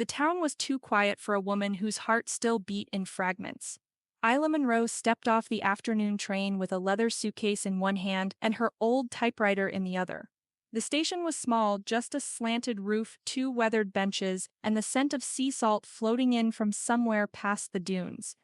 The town was too quiet for a woman whose heart still beat in fragments. Isla Monroe stepped off the afternoon train with a leather suitcase in one hand and her old typewriter in the other. The station was small, just a slanted roof, two weathered benches, and the scent of sea salt floating in from somewhere past the dunes.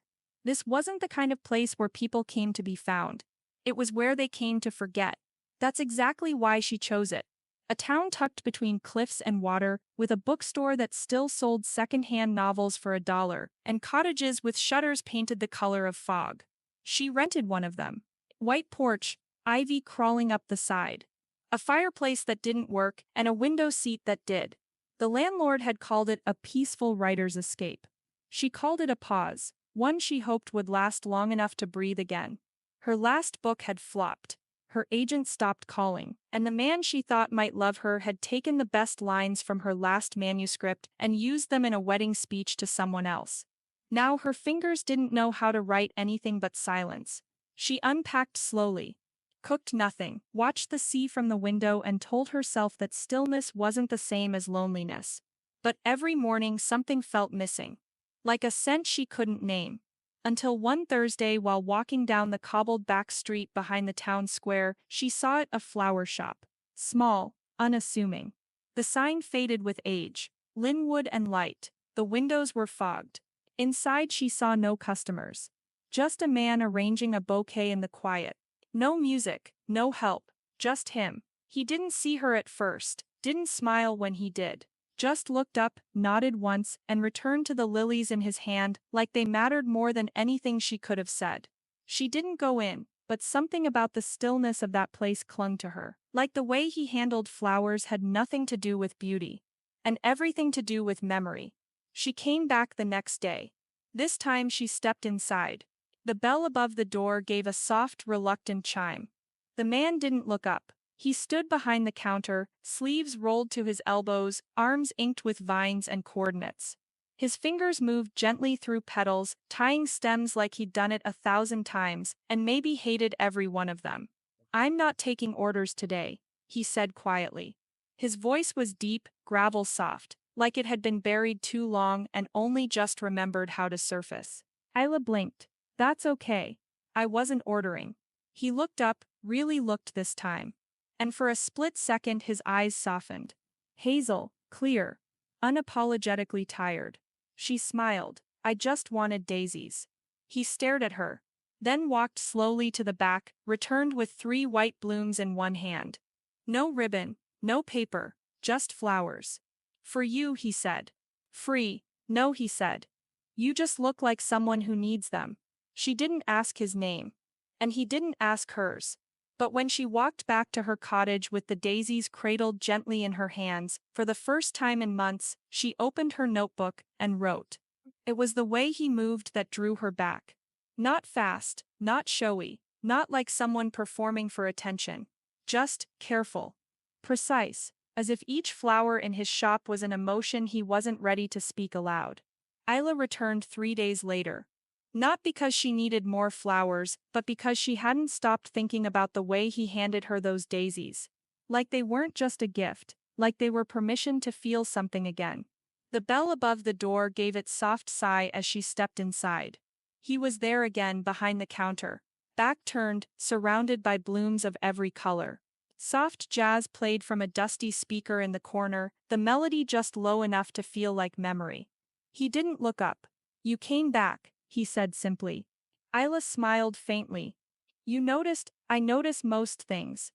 This wasn't the kind of place where people came to be found. It was where they came to forget. That's exactly why she chose it. A town tucked between cliffs and water, with a bookstore that still sold second-hand novels for $1, and cottages with shutters painted the color of fog. She rented one of them. White porch, ivy crawling up the side. A fireplace that didn't work, and a window seat that did. The landlord had called it a peaceful writer's escape. She called it a pause, one she hoped would last long enough to breathe again. Her last book had flopped. Her agent stopped calling, and the man she thought might love her had taken the best lines from her last manuscript and used them in a wedding speech to someone else. Now her fingers didn't know how to write anything but silence. She unpacked slowly, cooked nothing, watched the sea from the window and told herself that stillness wasn't the same as loneliness. But every morning something felt missing, like a scent she couldn't name. Until one Thursday, while walking down the cobbled back street behind the town square, she saw it, a flower shop. Small, unassuming. The sign faded with age, linwood and light. The windows were fogged. Inside she saw no customers. Just a man arranging a bouquet in the quiet. No music, no help, just him. He didn't see her at first, didn't smile when he did. Just looked up, nodded once, and returned to the lilies in his hand like they mattered more than anything she could have said. She didn't go in, but something about the stillness of that place clung to her. Like the way he handled flowers had nothing to do with beauty, and everything to do with memory. She came back the next day. This time she stepped inside. The bell above the door gave a soft, reluctant chime. The man didn't look up. He stood behind the counter, sleeves rolled to his elbows, arms inked with vines and coordinates. His fingers moved gently through petals, tying stems like he'd done it 1,000 times, and maybe hated every one of them. "I'm not taking orders today," he said quietly. His voice was deep, gravel soft, like it had been buried too long and only just remembered how to surface. Isla blinked. "That's okay. I wasn't ordering." He looked up, really looked this time. And for a split second his eyes softened. Hazel, clear, unapologetically tired. She smiled. "I just wanted daisies." He stared at her, then walked slowly to the back, returned with 3 white blooms in one hand. No ribbon, no paper, just flowers. "For you," he said. "Free." "No," he said. "You just look like someone who needs them." She didn't ask his name, and he didn't ask hers. But when she walked back to her cottage with the daisies cradled gently in her hands, for the first time in months, she opened her notebook and wrote. It was the way he moved that drew her back. Not fast, not showy, not like someone performing for attention. Just careful. Precise, as if each flower in his shop was an emotion he wasn't ready to speak aloud. Isla returned 3 days later. Not because she needed more flowers, but because she hadn't stopped thinking about the way he handed her those daisies. Like they weren't just a gift, like they were permission to feel something again. The bell above the door gave its soft sigh as she stepped inside. He was there again behind the counter, back turned, surrounded by blooms of every color. Soft jazz played from a dusty speaker in the corner, the melody just low enough to feel like memory. He didn't look up. "You came back," he said simply. Isla smiled faintly. "You noticed, I notice most things.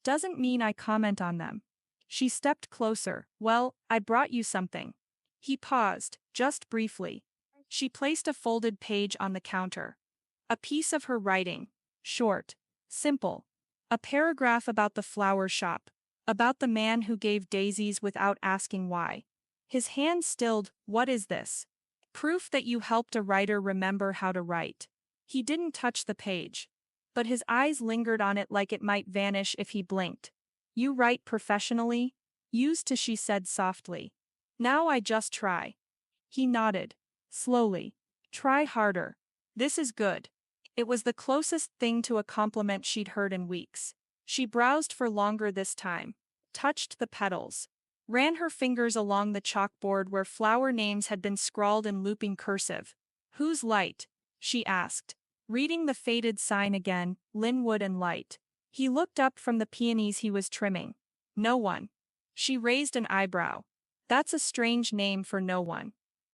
Doesn't mean I comment on them." She stepped closer. "Well, I brought you something." He paused, just briefly. She placed a folded page on the counter. A piece of her writing. Short. Simple. A paragraph about the flower shop. About the man who gave daisies without asking why. His hand stilled. "What is this?" "Proof that you helped a writer remember how to write." He didn't touch the page, but his eyes lingered on it like it might vanish if he blinked. "You write professionally?" "Used to," she said softly. "Now I just try." He nodded. Slowly. "Try harder. This is good." It was the closest thing to a compliment she'd heard in weeks. She browsed for longer this time. Touched the petals. ran her fingers along the chalkboard where flower names had been scrawled in looping cursive. "Whose light?" she asked, reading the faded sign again, Linwood and Light. He looked up from the peonies he was trimming. "No one." She raised an eyebrow. "That's a strange name for no one."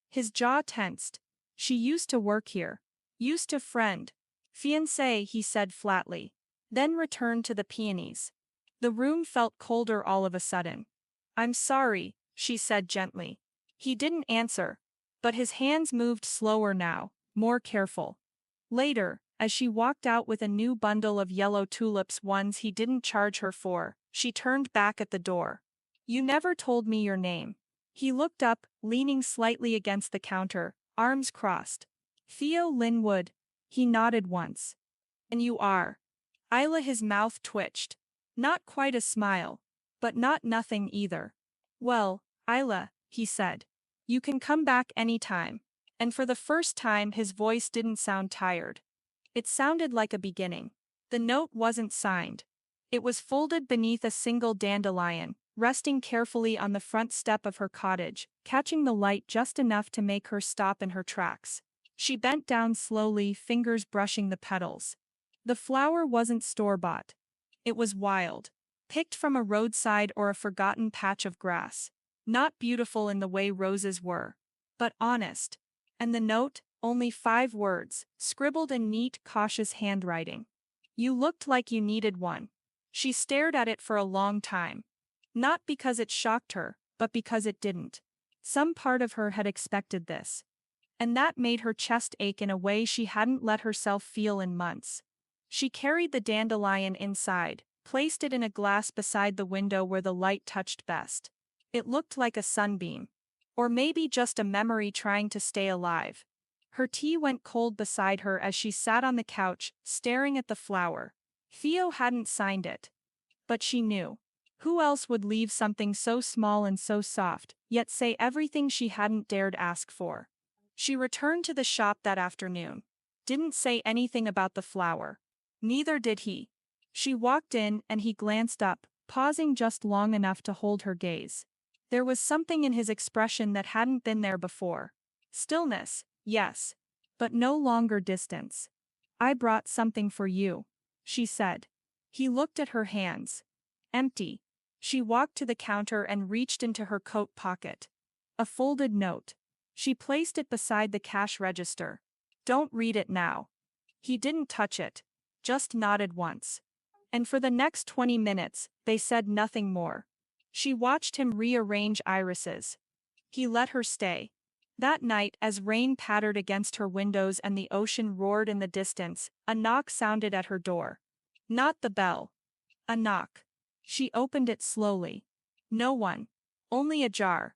His jaw tensed. "She used to work here. Used to friend. Fiancé," he said flatly. Then returned to the peonies. The room felt colder all of a sudden. "I'm sorry," she said gently. He didn't answer, but his hands moved slower now, more careful. Later, as she walked out with a new bundle of yellow tulips, ones he didn't charge her for, she turned back at the door. "You never told me your name." He looked up, leaning slightly against the counter, arms crossed. "Theo Linwood." He nodded once. "And you are?" Isla, his mouth twitched. Not quite a smile, but not nothing either. "Well, Isla," he said. "You can come back any time." And for the first time his voice didn't sound tired. It sounded like a beginning. The note wasn't signed. It was folded beneath a single dandelion, resting carefully on the front step of her cottage, catching the light just enough to make her stop in her tracks. She bent down slowly, fingers brushing the petals. The flower wasn't store-bought. It was wild, picked from a roadside or a forgotten patch of grass. Not beautiful in the way roses were, but honest. And the note, only 5 words, scribbled in neat, cautious handwriting. "You looked like you needed one." She stared at it for a long time. Not because it shocked her, but because it didn't. Some part of her had expected this. And that made her chest ache in a way she hadn't let herself feel in months. She carried the dandelion inside, placed it in a glass beside the window where the light touched best. It looked like a sunbeam. Or maybe just a memory trying to stay alive. Her tea went cold beside her as she sat on the couch, staring at the flower. Theo hadn't signed it. But she knew. Who else would leave something so small and so soft, yet say everything she hadn't dared ask for? She returned to the shop that afternoon. Didn't say anything about the flower. Neither did he. She walked in and he glanced up, pausing just long enough to hold her gaze. There was something in his expression that hadn't been there before. Stillness, yes. But no longer distance. "I brought something for you," she said. He looked at her hands. Empty. She walked to the counter and reached into her coat pocket. A folded note. She placed it beside the cash register. "Don't read it now." He didn't touch it. Just nodded once. And for the next 20 minutes, they said nothing more. She watched him rearrange irises. He let her stay. That night, as rain pattered against her windows and the ocean roared in the distance, a knock sounded at her door. Not the bell. A knock. She opened it slowly. No one. Only a jar.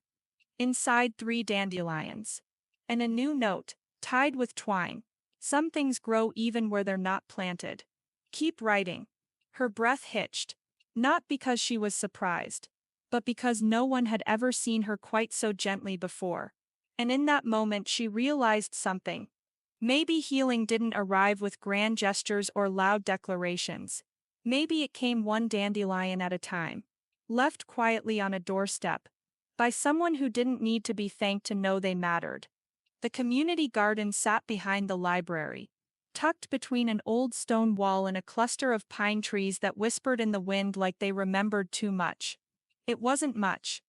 Inside 3 dandelions. And a new note, tied with twine. "Some things grow even where they're not planted. Keep writing." Her breath hitched. Not because she was surprised, but because no one had ever seen her quite so gently before. And in that moment she realized something. Maybe healing didn't arrive with grand gestures or loud declarations. Maybe it came one dandelion at a time. Left quietly on a doorstep. By someone who didn't need to be thanked to know they mattered. The community garden sat behind the library. Tucked between an old stone wall and a cluster of pine trees that whispered in the wind like they remembered too much. It wasn't much.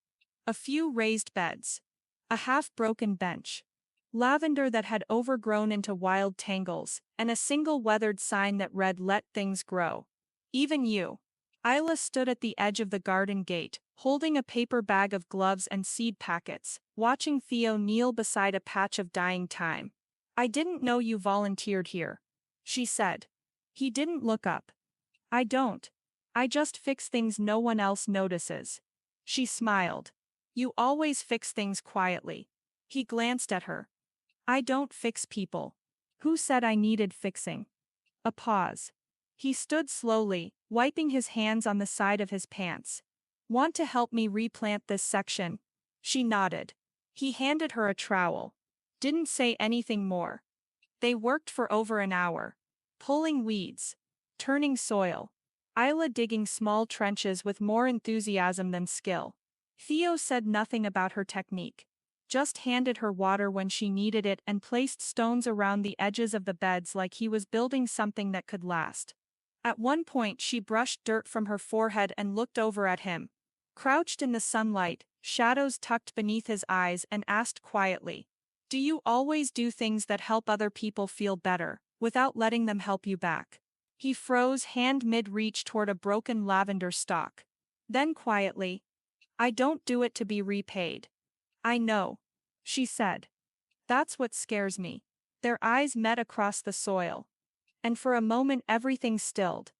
A few raised beds. A half-broken bench. Lavender that had overgrown into wild tangles, and a single weathered sign that read, "Let things grow." Even you. Isla stood at the edge of the garden gate, holding a paper bag of gloves and seed packets, watching Theo kneel beside a patch of dying thyme. "I didn't know you volunteered here," she said. He didn't look up. "I don't. I just fix things no one else notices." She smiled. "You always fix things quietly." He glanced at her. "I don't fix people." "Who said I needed fixing?" A pause. He stood slowly, wiping his hands on the side of his pants. "Want to help me replant this section?" She nodded. He handed her a trowel. Didn't say anything more. They worked for over an hour. Pulling weeds. Turning soil. Isla digging small trenches with more enthusiasm than skill. Theo said nothing about her technique. Just handed her water when she needed it and placed stones around the edges of the beds like he was building something that could last. At one point she brushed dirt from her forehead and looked over at him. Crouched in the sunlight, shadows tucked beneath his eyes, and asked quietly, "Do you always do things that help other people feel better, without letting them help you back?" He froze, hand mid-reach toward a broken lavender stalk. Then quietly, "I don't do it to be repaid." "I know," she said. "That's what scares me." Their eyes met across the soil. And for a moment everything stilled.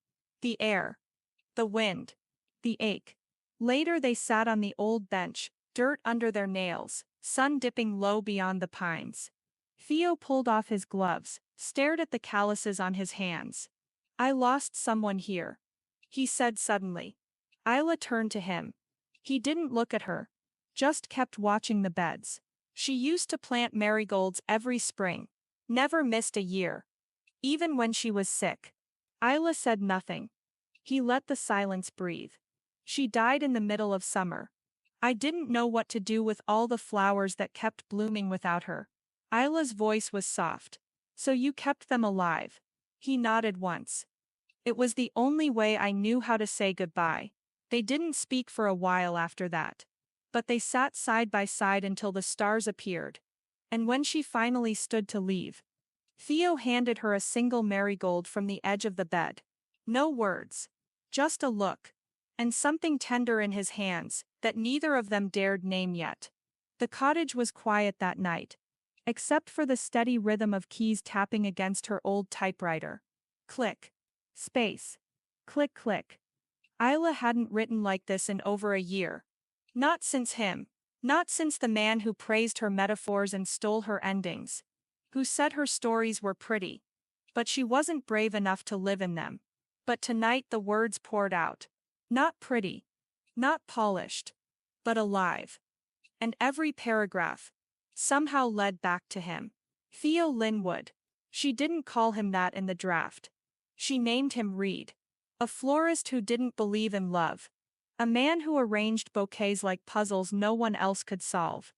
The air. The wind. The ache. Later they sat on the old bench, dirt under their nails, sun dipping low beyond the pines. Theo pulled off his gloves, stared at the calluses on his hands. "I lost someone here," he said suddenly. Isla turned to him. He didn't look at her. Just kept watching the beds. She used to plant marigolds every spring. Never missed a year. Even when she was sick. Isla said nothing. He let the silence breathe. "She died in the middle of summer. I didn't know what to do with all the flowers that kept blooming without her." Isla's voice was soft. "So you kept them alive?" He nodded once. "It was the only way I knew how to say goodbye." They didn't speak for a while after that. But they sat side by side until the stars appeared. And when she finally stood to leave, Theo handed her a single marigold from the edge of the bed. No words. Just a look. And something tender in his hands, that neither of them dared name yet. The cottage was quiet that night. Except for the steady rhythm of keys tapping against her old typewriter. Click. Space. Click click. Isla hadn't written like this in over a year. Not since him. Not since the man who praised her metaphors and stole her endings. Who said her stories were pretty. But she wasn't brave enough to live in them. But tonight the words poured out. Not pretty. Not polished. But alive. And every paragraph somehow led back to him. Theo Linwood. She didn't call him that in the draft. She named him Reed. A florist who didn't believe in love. A man who arranged bouquets like puzzles no one else could solve.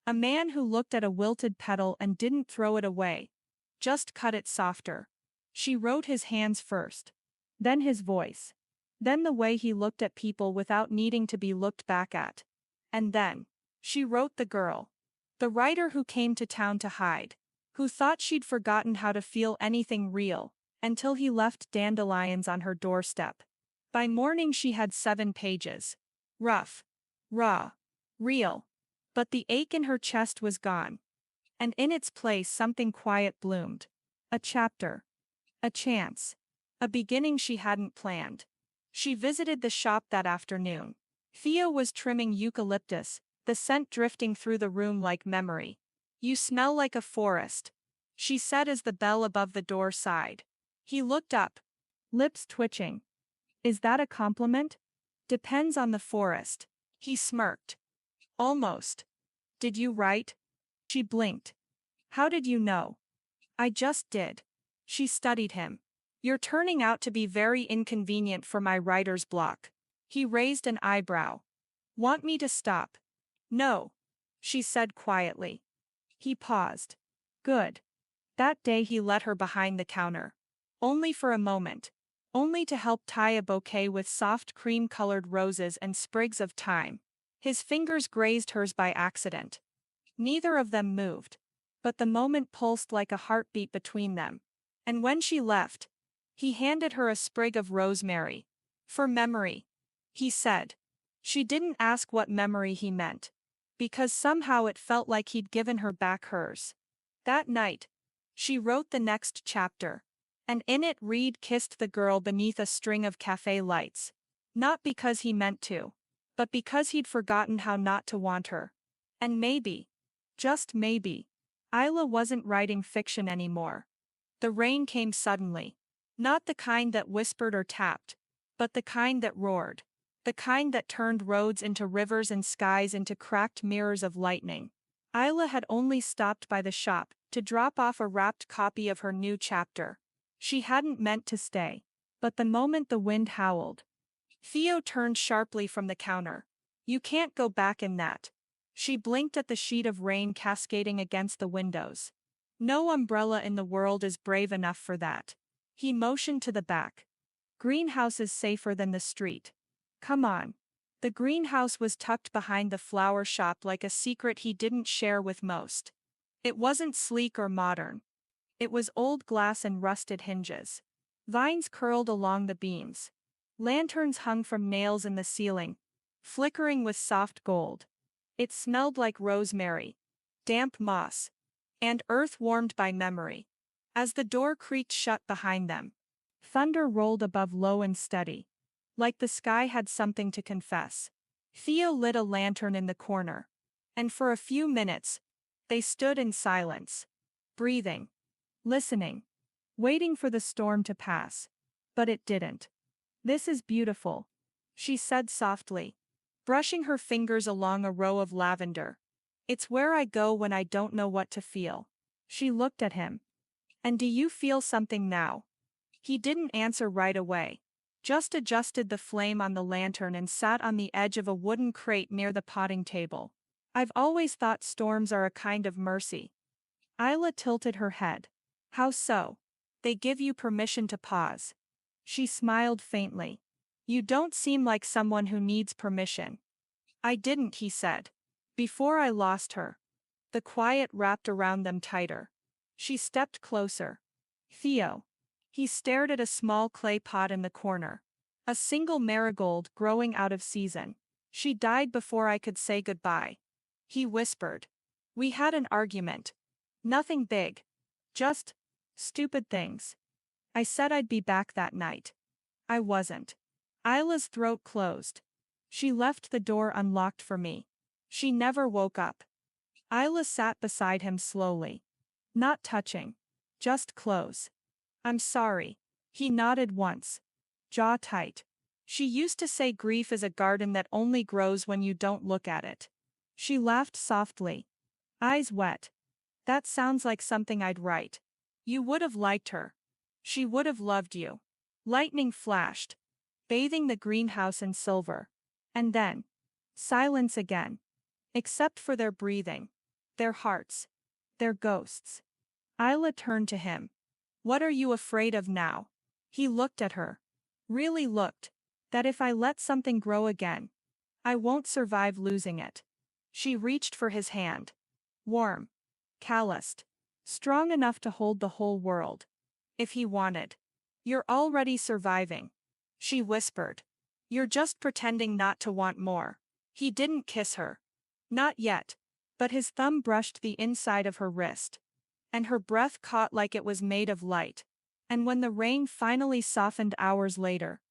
A man who looked at a wilted petal and didn't throw it away. Just cut it softer. She wrote his hands first. Then his voice. Then the way he looked at people without needing to be looked back at. And then she wrote the girl. The writer who came to town to hide. Who thought she'd forgotten how to feel anything real, until he left dandelions on her doorstep. By morning she had 7 pages. Rough. Raw. Real. But the ache in her chest was gone. And in its place something quiet bloomed. A chapter. A chance. A beginning she hadn't planned. She visited the shop that afternoon. Theo was trimming eucalyptus, the scent drifting through the room like memory. "You smell like a forest," she said as the bell above the door sighed. He looked up. Lips twitching. "Is that a compliment?" "Depends on the forest." He smirked. "Almost." "Did you write?" She blinked. "How did you know?" "I just did." She studied him. "You're turning out to be very inconvenient for my writer's block." He raised an eyebrow. "Want me to stop?" "No," she said quietly. He paused. "Good." That day he let her behind the counter. Only for a moment. Only to help tie a bouquet with soft cream-colored roses and sprigs of thyme. His fingers grazed hers by accident. Neither of them moved. But the moment pulsed like a heartbeat between them. And when she left, he handed her a sprig of rosemary. "For memory," he said. She didn't ask what memory he meant. Because somehow it felt like he'd given her back hers. That night, she wrote the next chapter. And in it Reed kissed the girl beneath a string of cafe lights. Not because he meant to. But because he'd forgotten how not to want her. And maybe, just maybe, Isla wasn't writing fiction anymore. The rain came suddenly. Not the kind that whispered or tapped. But the kind that roared. The kind that turned roads into rivers and skies into cracked mirrors of lightning. Isla had only stopped by the shop to drop off a wrapped copy of her new chapter. She hadn't meant to stay. But the moment the wind howled, Theo turned sharply from the counter. You can't go back in that. She blinked at the sheet of rain cascading against the windows. No umbrella in the world is brave enough for that. He motioned to the back. Greenhouse is safer than the street. Come on. The greenhouse was tucked behind the flower shop like a secret he didn't share with most. It wasn't sleek or modern. It was old glass and rusted hinges. Vines curled along the beams. Lanterns hung from nails in the ceiling, flickering with soft gold. It smelled like rosemary, damp moss, and earth warmed by memory. As the door creaked shut behind them, thunder rolled above low and steady, like the sky had something to confess. Theo lit a lantern in the corner, and for a few minutes, they stood in silence, breathing, listening, waiting for the storm to pass. But it didn't. This is beautiful, she said softly, brushing her fingers along a row of lavender. It's where I go when I don't know what to feel. She looked at him. And do you feel something now? He didn't answer right away, just adjusted the flame on the lantern and sat on the edge of a wooden crate near the potting table. I've always thought storms are a kind of mercy. Isla tilted her head. How so? They give you permission to pause. She smiled faintly. You don't seem like someone who needs permission. I didn't, he said. Before I lost her. The quiet wrapped around them tighter. She stepped closer. Theo. He stared at a small clay pot in the corner. A single marigold growing out of season. She died before I could say goodbye. He whispered. We had an argument. Nothing big. Just stupid things. I said I'd be back that night. I wasn't. Isla's throat closed. She left the door unlocked for me. She never woke up. Isla sat beside him slowly. Not touching. Just close. I'm sorry. He nodded once. Jaw tight. She used to say grief is a garden that only grows when you don't look at it. She laughed softly. Eyes wet. That sounds like something I'd write. You would have liked her. She would have loved you. Lightning flashed, bathing the greenhouse in silver. And then, silence again. Except for their breathing. Their hearts. Their ghosts. Isla turned to him. What are you afraid of now? He looked at her. Really looked. That if I let something grow again, I won't survive losing it. She reached for his hand. Warm. Calloused. Strong enough to hold the whole world. If he wanted. You're already surviving. She whispered. You're just pretending not to want more. He didn't kiss her. Not yet. But his thumb brushed the inside of her wrist. And her breath caught like it was made of light. And when the rain finally softened hours later,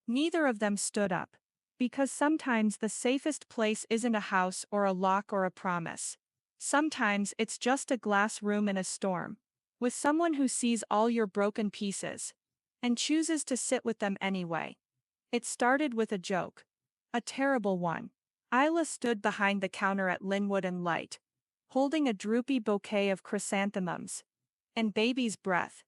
neither of them stood up. Because sometimes the safest place isn't a house or a lock or a promise. Sometimes it's just a glass room in a storm. With someone who sees all your broken pieces. And chooses to sit with them anyway. It started with a joke. A terrible one. Isla stood behind the counter at Linwood and Light, holding a droopy bouquet of chrysanthemums. And baby's breath.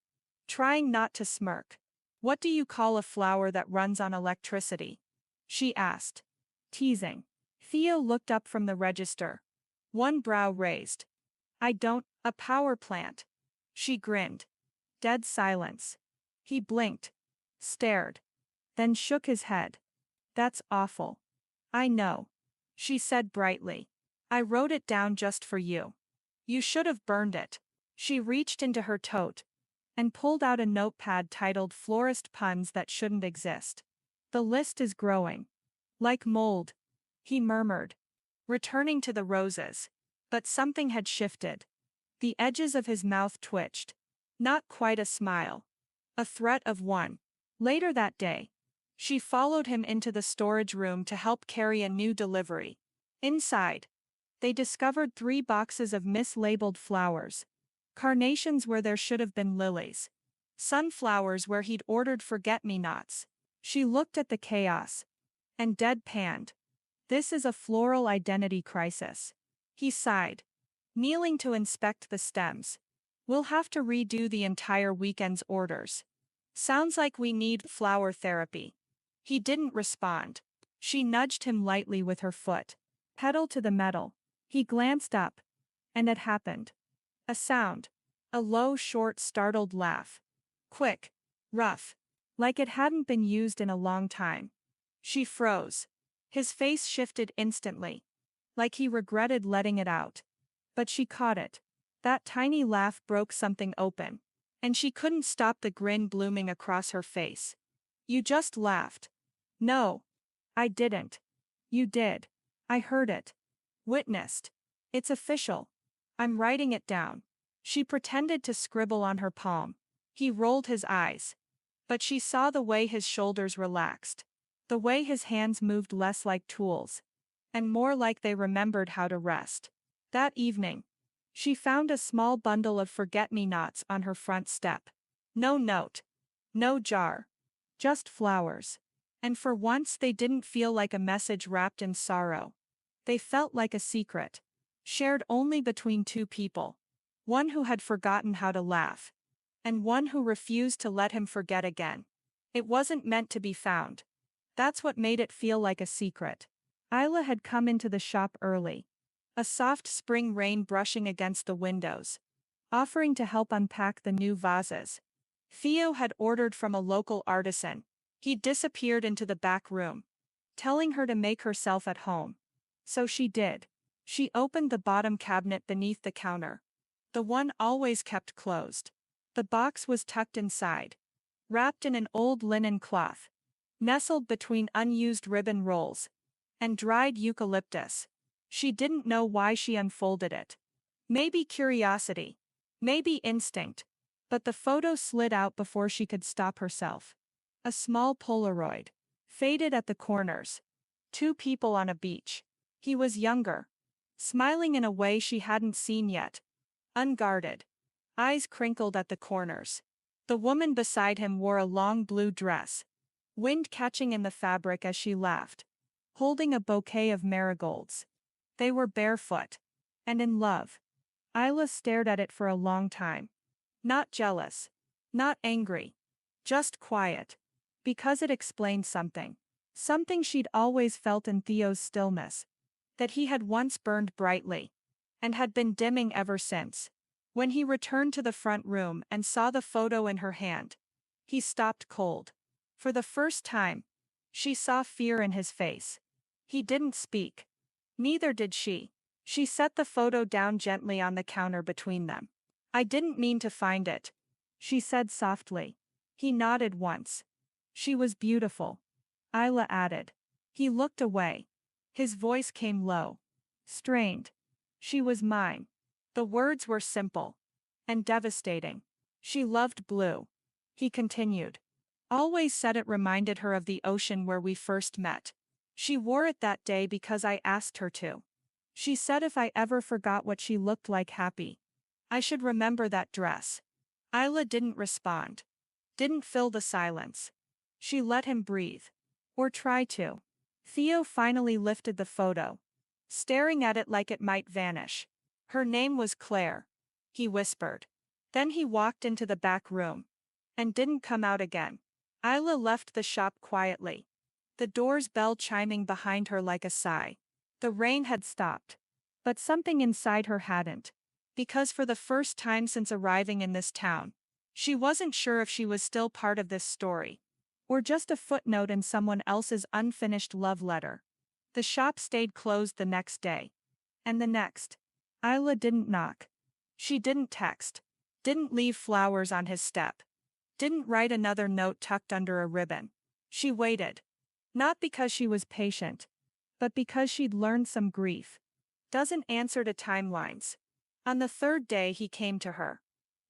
Trying not to smirk. What do you call a flower that runs on electricity? She asked. Teasing. Theo looked up from the register. One brow raised. I don't, a power plant. She grinned. Dead silence. He blinked. Stared. Then shook his head. That's awful. I know. She said brightly. I wrote it down just for you. You should have burned it. She reached into her tote and pulled out a notepad titled Florist Puns That Shouldn't Exist. The list is growing. Like mold, he murmured, returning to the roses. But something had shifted. The edges of his mouth twitched. Not quite a smile. A threat of one. Later that day, she followed him into the storage room to help carry a new delivery. Inside, they discovered 3 boxes of mislabeled flowers. Carnations where there should have been lilies. Sunflowers where he'd ordered forget-me-nots. She looked at the chaos. And deadpanned. This is a floral identity crisis. He sighed. Kneeling to inspect the stems. We'll have to redo the entire weekend's orders. Sounds like we need flower therapy. He didn't respond. She nudged him lightly with her foot. Pedal to the metal. He glanced up. And it happened. A sound. A low, short, startled laugh. Quick. Rough. Like it hadn't been used in a long time. She froze. His face shifted instantly. Like he regretted letting it out. But she caught it. That tiny laugh broke something open. And she couldn't stop the grin blooming across her face. You just laughed. No. I didn't. You did. I heard it. Witnessed. It's official. I'm writing it down. She pretended to scribble on her palm. He rolled his eyes. But she saw the way his shoulders relaxed. The way his hands moved less like tools. And more like they remembered how to rest. That evening, she found a small bundle of forget-me-nots on her front step. No note. No jar. Just flowers. And for once they didn't feel like a message wrapped in sorrow. They felt like a secret. Shared only between two people. One who had forgotten how to laugh. And one who refused to let him forget again. It wasn't meant to be found. That's what made it feel like a secret. Isla had come into the shop early. A soft spring rain brushing against the windows. Offering to help unpack the new vases. Theo had ordered from a local artisan. He disappeared into the back room. Telling her to make herself at home. So she did. She opened the bottom cabinet beneath the counter. The one always kept closed. The box was tucked inside. Wrapped in an old linen cloth. Nestled between unused ribbon rolls. And dried eucalyptus. She didn't know why she unfolded it. Maybe curiosity. Maybe instinct. But the photo slid out before she could stop herself. A small Polaroid. Faded at the corners. Two people on a beach. He was younger. Smiling in a way she hadn't seen yet. Unguarded. Eyes crinkled at the corners. The woman beside him wore a long blue dress. Wind catching in the fabric as she laughed. Holding a bouquet of marigolds. They were barefoot. And in love. Isla stared at it for a long time. Not jealous. Not angry. Just quiet. Because it explained something. Something she'd always felt in Theo's stillness. That he had once burned brightly. And had been dimming ever since. When he returned to the front room and saw the photo in her hand. He stopped cold. For the first time. She saw fear in his face. He didn't speak. Neither did she. She set the photo down gently on the counter between them. I didn't mean to find it. She said softly. He nodded once. She was beautiful. Isla added. He looked away. His voice came low. Strained. She was mine. The words were simple. And devastating. She loved blue. He continued. Always said it reminded her of the ocean where we first met. She wore it that day because I asked her to. She said if I ever forgot what she looked like happy, I should remember that dress. Isla didn't respond. Didn't fill the silence. She let him breathe. Or try to. Theo finally lifted the photo. Staring at it like it might vanish. Her name was Claire. He whispered. Then he walked into the back room. And didn't come out again. Isla left the shop quietly. The door's bell chiming behind her like a sigh. The rain had stopped. But something inside her hadn't. Because for the first time since arriving in this town, she wasn't sure if she was still part of this story. Or just a footnote in someone else's unfinished love letter. The shop stayed closed the next day. And the next. Isla didn't knock. She didn't text. Didn't leave flowers on his step. Didn't write another note tucked under a ribbon. She waited. Not because she was patient. But because she'd learned some grief. Doesn't answer to timelines. On the third day he came to her.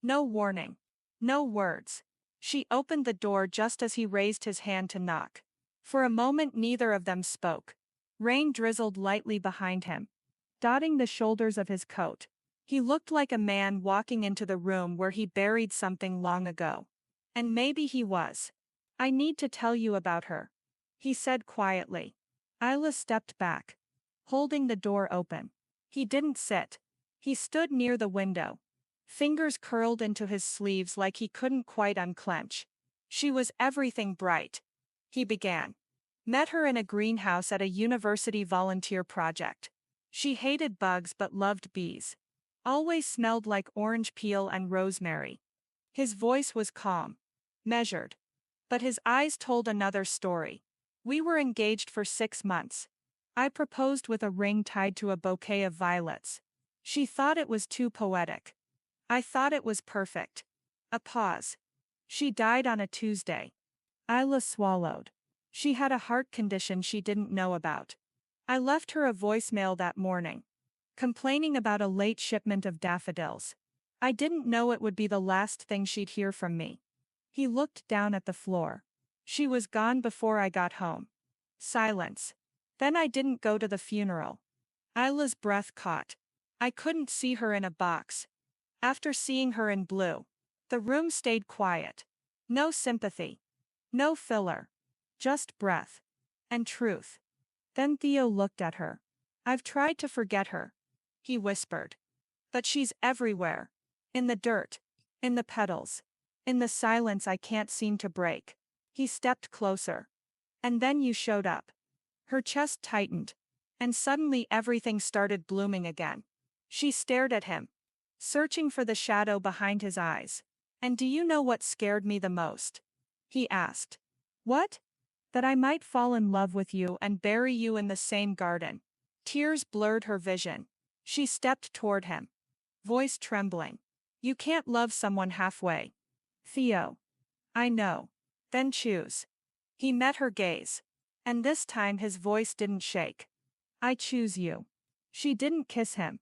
No warning. No words. She opened the door just as he raised his hand to knock. For a moment neither of them spoke. Rain drizzled lightly behind him. Dotting the shoulders of his coat. He looked like a man walking into the room where he buried something long ago. And maybe he was. I need to tell you about her. He said quietly. Isla stepped back. Holding the door open. He didn't sit. He stood near the window. Fingers curled into his sleeves like he couldn't quite unclench. She was everything bright. He began. Met her in a greenhouse at a university volunteer project. She hated bugs but loved bees. Always smelled like orange peel and rosemary. His voice was calm, measured. But his eyes told another story. We were engaged for 6 months. I proposed with a ring tied to a bouquet of violets. She thought it was too poetic. I thought it was perfect. A pause. She died on a Tuesday. Isla swallowed. She had a heart condition she didn't know about. I left her a voicemail that morning, complaining about a late shipment of daffodils. I didn't know it would be the last thing she'd hear from me. He looked down at the floor. She was gone before I got home. Silence. Then I didn't go to the funeral. Isla's breath caught. I couldn't see her in a box. After seeing her in blue, the room stayed quiet. No sympathy. No filler. Just breath. And truth. Then Theo looked at her. I've tried to forget her, he whispered. But she's everywhere. In the dirt. In the petals. In the silence I can't seem to break. He stepped closer. And then you showed up. Her chest tightened. And suddenly everything started blooming again. She stared at him, searching for the shadow behind his eyes. And do you know what scared me the most? He asked. What? That I might fall in love with you and bury you in the same garden. Tears blurred her vision. She stepped toward him, voice trembling. You can't love someone halfway. Theo. I know. Then choose. He met her gaze. And this time his voice didn't shake. I choose you. She didn't kiss him.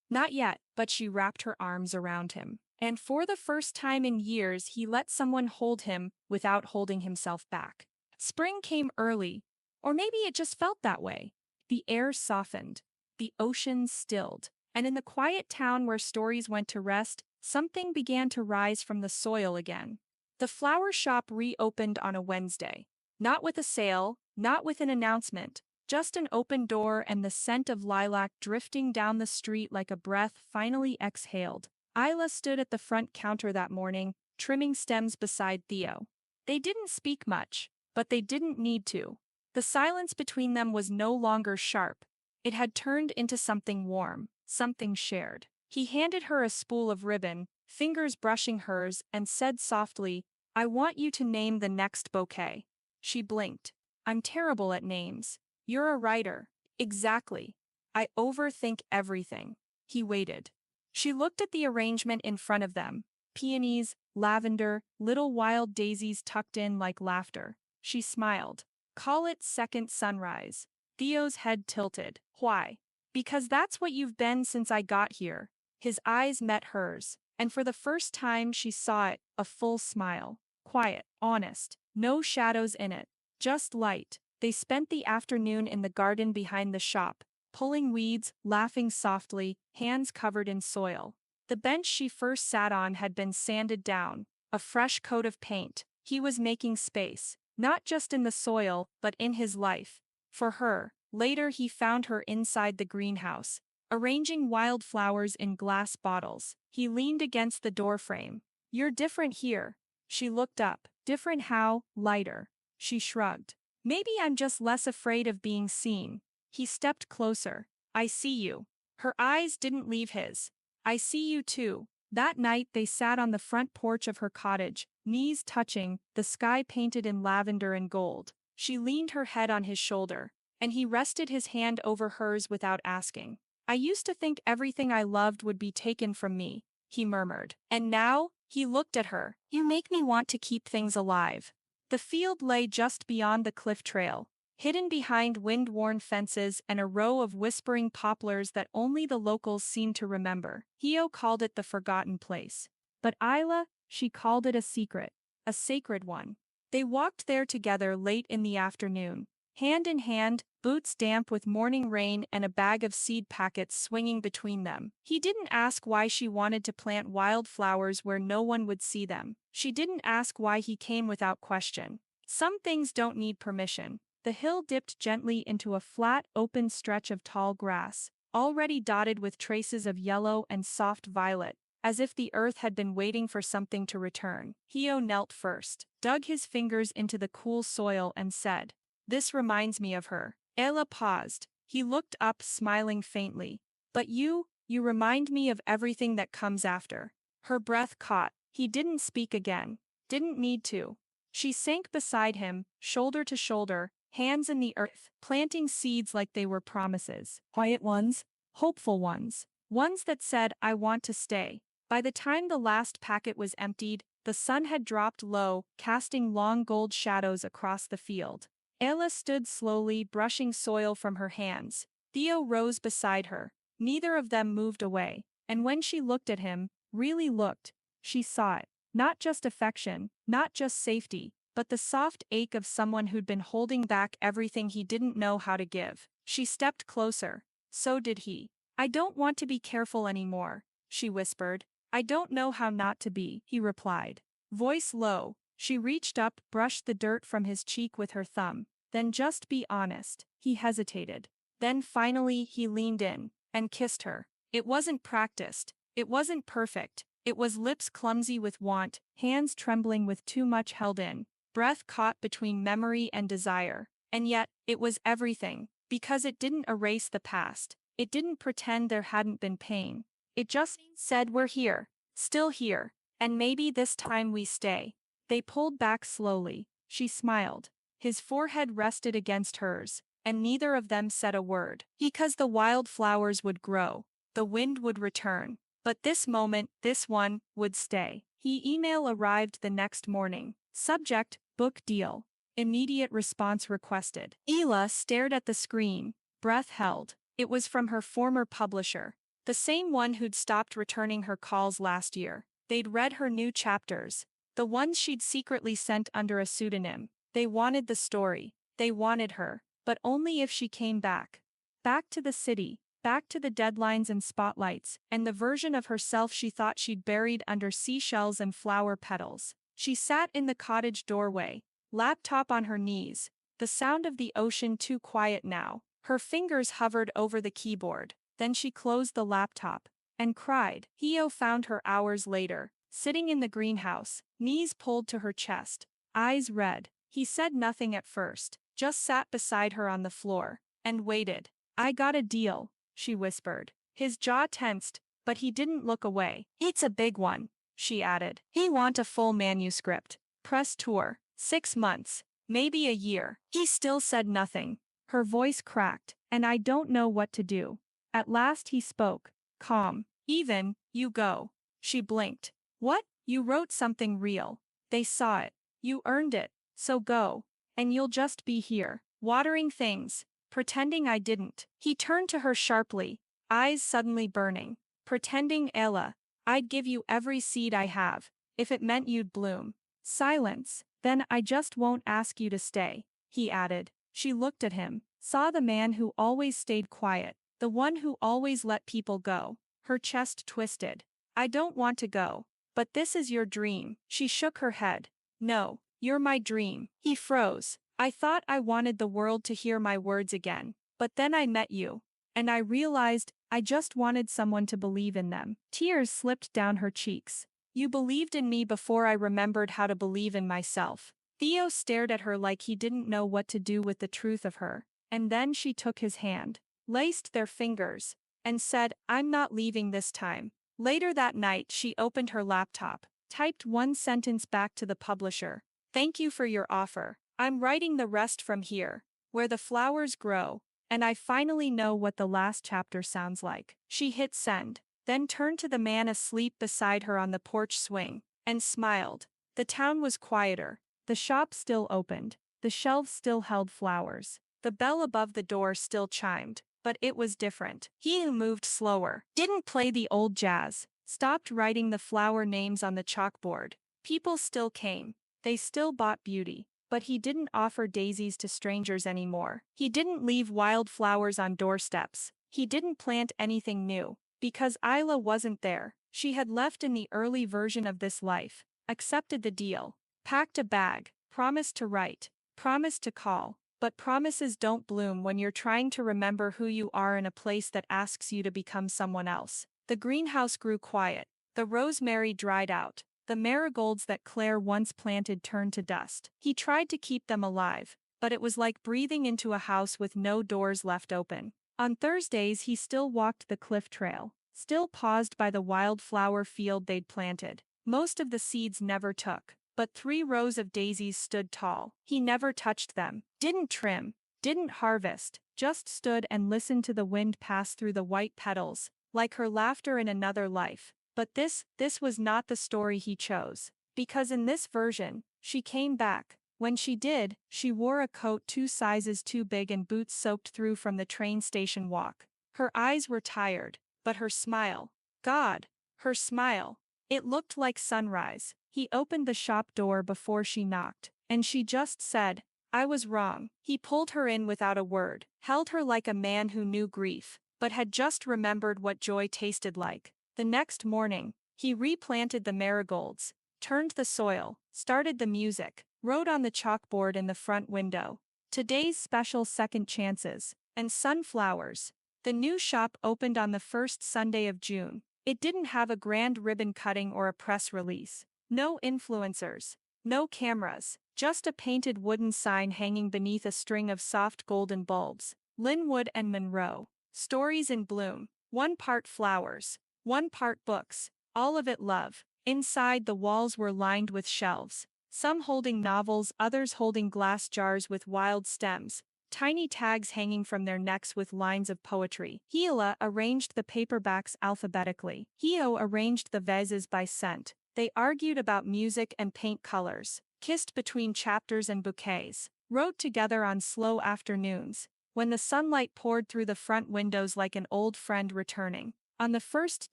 Not yet, but she wrapped her arms around him. And for the first time in years he let someone hold him without holding himself back. Spring came early, or maybe it just felt that way. The air softened, the ocean stilled, and in the quiet town where stories went to rest, something began to rise from the soil again. The flower shop reopened on a Wednesday. Not with a sale, not with an announcement, just an open door and the scent of lilac drifting down the street like a breath finally exhaled. Isla stood at the front counter that morning, trimming stems beside Theo. They didn't speak much, but they didn't need to. The silence between them was no longer sharp. It had turned into something warm, something shared. He handed her a spool of ribbon, fingers brushing hers, and said softly, I want you to name the next bouquet. She blinked. I'm terrible at names. You're a writer. Exactly. I overthink everything. He waited. She looked at the arrangement in front of them. Peonies, lavender, little wild daisies tucked in like laughter. She smiled. Call it second sunrise. Theo's head tilted. Why? Because that's what you've been since I got here. His eyes met hers, and for the first time she saw it, a full smile. Quiet, honest, no shadows in it, just light. They spent the afternoon in the garden behind the shop, pulling weeds, laughing softly, hands covered in soil. The bench she first sat on had been sanded down, a fresh coat of paint. He was making space, not just in the soil, but in his life. For her, later he found her inside the greenhouse, arranging wildflowers in glass bottles. He leaned against the doorframe. You're different here. She looked up. Different how? Lighter. She shrugged. Maybe I'm just less afraid of being seen. He stepped closer. I see you. Her eyes didn't leave his. I see you too. That night they sat on the front porch of her cottage, knees touching, the sky painted in lavender and gold. She leaned her head on his shoulder, and he rested his hand over hers without asking. I used to think everything I loved would be taken from me, he murmured. And now, he looked at her. You make me want to keep things alive. The field lay just beyond the cliff trail, hidden behind wind-worn fences and a row of whispering poplars that only the locals seemed to remember. Theo called it the forgotten place. But Isla, she called it a secret, a sacred one. They walked there together late in the afternoon, hand in hand, boots damp with morning rain and a bag of seed packets swinging between them. He didn't ask why she wanted to plant wildflowers where no one would see them. She didn't ask why he came without question. Some things don't need permission. The hill dipped gently into a flat, open stretch of tall grass, already dotted with traces of yellow and soft violet, as if the earth had been waiting for something to return. Theo knelt first, dug his fingers into the cool soil and said, This reminds me of her. Ella paused. He looked up, smiling faintly. But you remind me of everything that comes after. Her breath caught. He didn't speak again. Didn't need to. She sank beside him, shoulder to shoulder, hands in the earth, planting seeds like they were promises. Quiet ones, hopeful ones. Ones that said, I want to stay. By the time the last packet was emptied, the sun had dropped low, casting long gold shadows across the field. Ella stood slowly, brushing soil from her hands. Theo rose beside her. Neither of them moved away, and when she looked at him, really looked, she saw it. Not just affection, not just safety, but the soft ache of someone who'd been holding back everything he didn't know how to give. She stepped closer. So did he. I don't want to be careful anymore, she whispered. I don't know how not to be, he replied. Voice low, she reached up, brushed the dirt from his cheek with her thumb. Then just be honest. He hesitated. Then finally he leaned in and kissed her. It wasn't practiced. It wasn't perfect. It was lips clumsy with want, hands trembling with too much held in, breath caught between memory and desire. And yet, it was everything, because it didn't erase the past. It didn't pretend there hadn't been pain. It just said we're here, still here, and maybe this time we stay. They pulled back slowly. She smiled. His forehead rested against hers, and neither of them said a word. Because the wildflowers would grow, the wind would return. But this moment, this one, would stay. Email arrived the next morning. Subject, book deal. Immediate response requested. Ela stared at the screen, breath held. It was from her former publisher. The same one who'd stopped returning her calls last year. They'd read her new chapters. The ones she'd secretly sent under a pseudonym. They wanted the story. They wanted her. But only if she came back. Back to the city. Back to the deadlines and spotlights, and the version of herself she thought she'd buried under seashells and flower petals. She sat in the cottage doorway, laptop on her knees, the sound of the ocean too quiet now. Her fingers hovered over the keyboard. Then she closed the laptop and cried. Theo found her hours later, sitting in the greenhouse, knees pulled to her chest, eyes red. He said nothing at first, just sat beside her on the floor and waited. I got a deal, she whispered. His jaw tensed, but he didn't look away. It's a big one, she added. He want a full manuscript. Press tour. 6 months. Maybe a year. He still said nothing. Her voice cracked, and I don't know what to do. At last he spoke, calm. Even, you go. She blinked. What? You wrote something real. They saw it. You earned it. So go. And you'll just be here, watering things. Pretending I didn't. He turned to her sharply, eyes suddenly burning. Pretending, Ella, I'd give you every seed I have, if it meant you'd bloom. Silence. Then I just won't ask you to stay, he added. She looked at him, saw the man who always stayed quiet, the one who always let people go. Her chest twisted. I don't want to go. But this is your dream. She shook her head. No, you're my dream. He froze. I thought I wanted the world to hear my words again, but then I met you, and I realized I just wanted someone to believe in them. Tears slipped down her cheeks. You believed in me before I remembered how to believe in myself. Theo stared at her like he didn't know what to do with the truth of her, and then she took his hand, laced their fingers, and said, I'm not leaving this time. Later that night she opened her laptop, typed one sentence back to the publisher. Thank you for your offer. I'm writing the rest from here, where the flowers grow, and I finally know what the last chapter sounds like. She hit send, then turned to the man asleep beside her on the porch swing, and smiled. The town was quieter, the shop still opened, the shelves still held flowers. The bell above the door still chimed, but it was different. He moved slower, didn't play the old jazz, stopped writing the flower names on the chalkboard. People still came, they still bought beauty. But he didn't offer daisies to strangers anymore. He didn't leave wildflowers on doorsteps. He didn't plant anything new. Because Isla wasn't there. She had left in the early version of this life, accepted the deal, packed a bag, promised to write, promised to call. But promises don't bloom when you're trying to remember who you are in a place that asks you to become someone else. The greenhouse grew quiet. The rosemary dried out. The marigolds that Claire once planted turned to dust. He tried to keep them alive, but it was like breathing into a house with no doors left open. On Thursdays he still walked the cliff trail, still paused by the wildflower field they'd planted. Most of the seeds never took, but 3 rows of daisies stood tall. He never touched them, didn't trim, didn't harvest, just stood and listened to the wind pass through the white petals, like her laughter in another life. But this was not the story he chose. Because in this version, she came back. When she did, she wore a coat 2 sizes too big and boots soaked through from the train station walk. Her eyes were tired, but her smile. God! Her smile. It looked like sunrise. He opened the shop door before she knocked, and she just said, "I was wrong." He pulled her in without a word, held her like a man who knew grief, but had just remembered what joy tasted like. The next morning, he replanted the marigolds, turned the soil, started the music, wrote on the chalkboard in the front window, "Today's special second chances," and sunflowers. The new shop opened on the first Sunday of June. It didn't have a grand ribbon cutting or a press release. No influencers. No cameras. Just a painted wooden sign hanging beneath a string of soft golden bulbs. Linwood and Monroe. Stories in bloom. 1 part flowers. 1 part books. All of it love. Inside, the walls were lined with shelves, some holding novels, others holding glass jars with wild stems, tiny tags hanging from their necks with lines of poetry. Hila arranged the paperbacks alphabetically. Hio arranged the vases by scent. They argued about music and paint colors, kissed between chapters and bouquets, wrote together on slow afternoons, when the sunlight poured through the front windows like an old friend returning. On the first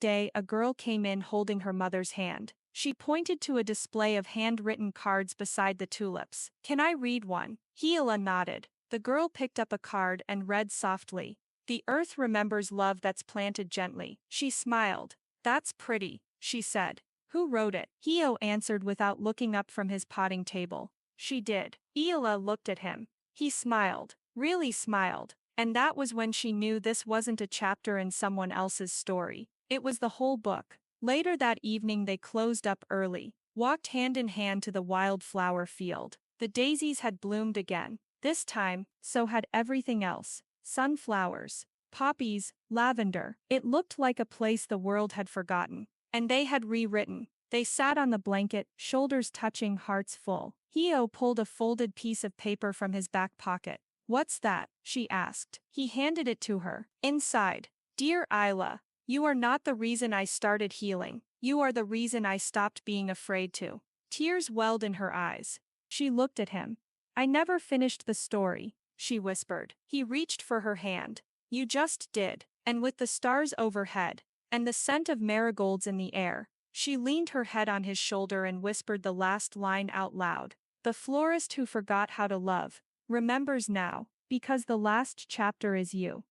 day, a girl came in holding her mother's hand. She pointed to a display of handwritten cards beside the tulips. "Can I read one?" Hila nodded. The girl picked up a card and read softly, "The earth remembers love that's planted gently." She smiled. "That's pretty," she said. "Who wrote it?" Hio answered without looking up from his potting table. "She did." Hila looked at him. He smiled, really smiled. And that was when she knew this wasn't a chapter in someone else's story. It was the whole book. Later that evening they closed up early, walked hand in hand to the wildflower field. The daisies had bloomed again. This time, so had everything else. Sunflowers, poppies, lavender. It looked like a place the world had forgotten. And they had rewritten. They sat on the blanket, shoulders touching, hearts full. Hio pulled a folded piece of paper from his back pocket. "What's that?" she asked. He handed it to her. Inside, "Dear Isla, you are not the reason I started healing. You are the reason I stopped being afraid to." Tears welled in her eyes. She looked at him. "I never finished the story," she whispered. He reached for her hand. "You just did." And with the stars overhead, and the scent of marigolds in the air, she leaned her head on his shoulder and whispered the last line out loud. "The florist who forgot how to love remembers now, because the last chapter is you."